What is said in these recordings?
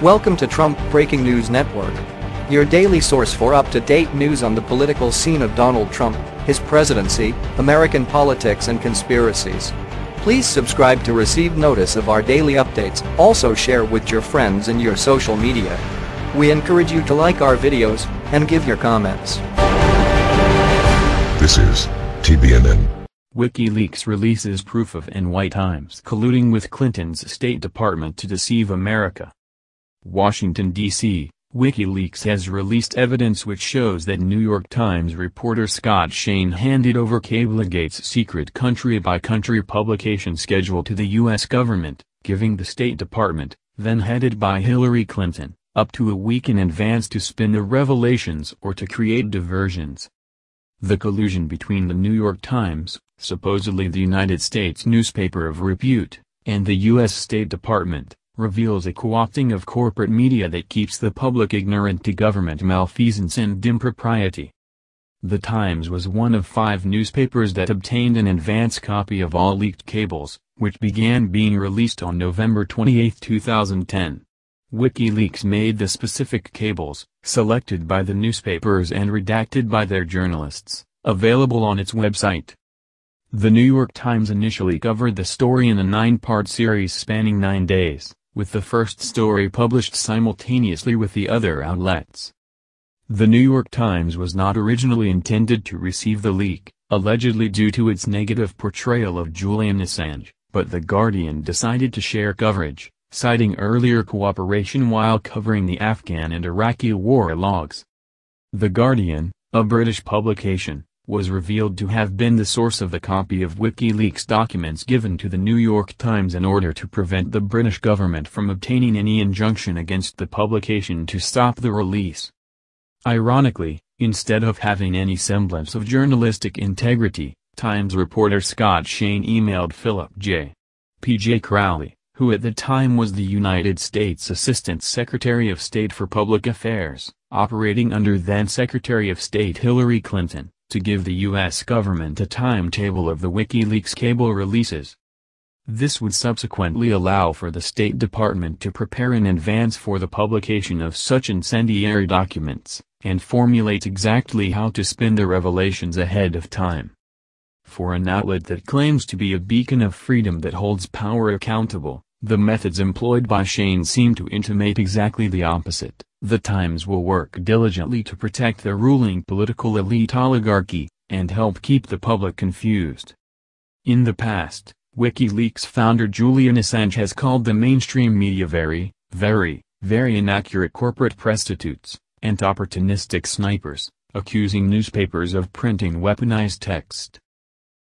Welcome to Trump Breaking News Network, your daily source for up-to-date news on the political scene of Donald Trump, his presidency, American politics and conspiracies. Please subscribe to receive notice of our daily updates. Also share with your friends and your social media. We encourage you to like our videos and give your comments. This is TBNN. WikiLeaks releases proof of NY Times colluding with Clinton's State Department to deceive America. Washington, D.C., WikiLeaks has released evidence which shows that New York Times reporter Scott Shane handed over Cablegate's secret country-by-country publication schedule to the U.S. government, giving the State Department, then headed by Hillary Clinton, up to a week in advance to spin the revelations or to create diversions. The collusion between the New York Times, supposedly the United States newspaper of repute, and the U.S. State Department, reveals a co-opting of corporate media that keeps the public ignorant to government malfeasance and impropriety. The Times was one of 5 newspapers that obtained an advance copy of all leaked cables, which began being released on November 28, 2010. WikiLeaks made the specific cables, selected by the newspapers and redacted by their journalists, available on its website. The New York Times initially covered the story in a 9-part series spanning 9 days, with the first story published simultaneously with the other outlets. The New York Times was not originally intended to receive the leak, allegedly due to its negative portrayal of Julian Assange, but The Guardian decided to share coverage, citing earlier cooperation while covering the Afghan and Iraqi war logs. The Guardian, a British publication, was revealed to have been the source of a copy of WikiLeaks documents given to the New York Times in order to prevent the British government from obtaining any injunction against the publication to stop the release. Ironically, instead of having any semblance of journalistic integrity, Times reporter Scott Shane emailed Philip J. P.J. Crowley, who at the time was the United States Assistant Secretary of State for Public Affairs, operating under then-Secretary of State Hillary Clinton, to give the U.S. government a timetable of the WikiLeaks cable releases. This would subsequently allow for the State Department to prepare in advance for the publication of such incendiary documents, and formulate exactly how to spin the revelations ahead of time. For an outlet that claims to be a beacon of freedom that holds power accountable, the methods employed by Shane seem to intimate exactly the opposite. The Times will work diligently to protect the ruling political elite oligarchy, and help keep the public confused. In the past, WikiLeaks founder Julian Assange has called the mainstream media very inaccurate corporate prostitutes, and opportunistic snipers, accusing newspapers of printing weaponized text.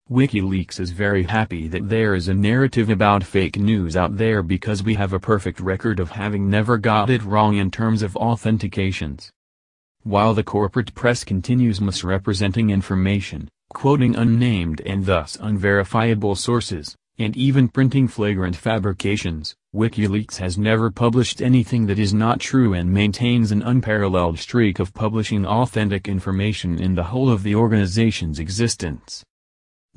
WikiLeaks is very happy that there is a narrative about fake news out there because we have a perfect record of having never got it wrong in terms of authentications. While the corporate press continues misrepresenting information, quoting unnamed and thus unverifiable sources, and even printing flagrant fabrications, WikiLeaks has never published anything that is not true and maintains an unparalleled streak of publishing authentic information in the whole of the organization's existence.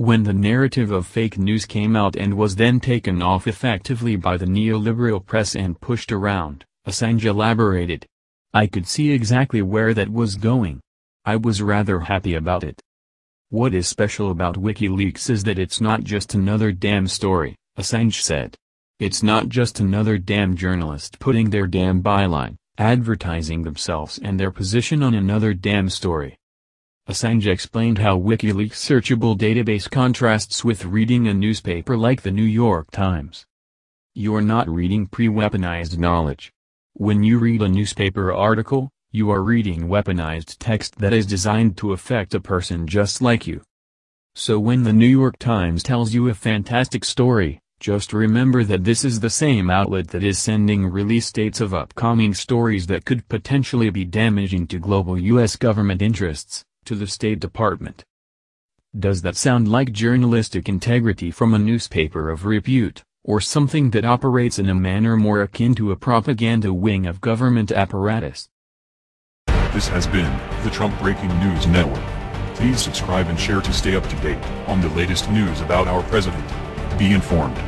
When the narrative of fake news came out and was then taken off effectively by the neoliberal press and pushed around, Assange elaborated, "I could see exactly where that was going. I was rather happy about it. What is special about WikiLeaks is that it's not just another damn story," Assange said. "It's not just another damn journalist putting their damn byline, advertising themselves and their position on another damn story." Assange explained how WikiLeaks' searchable database contrasts with reading a newspaper like the New York Times. You're not reading pre-weaponized knowledge. When you read a newspaper article, you are reading weaponized text that is designed to affect a person just like you. So when the New York Times tells you a fantastic story, just remember that this is the same outlet that is sending release dates of upcoming stories that could potentially be damaging to global U.S. government interests, to the State Department. Does that sound like journalistic integrity from a newspaper of repute, or something that operates in a manner more akin to a propaganda wing of government apparatus? This has been the Trump Breaking News Network. Please subscribe and share to stay up to date on the latest news about our president. Be informed.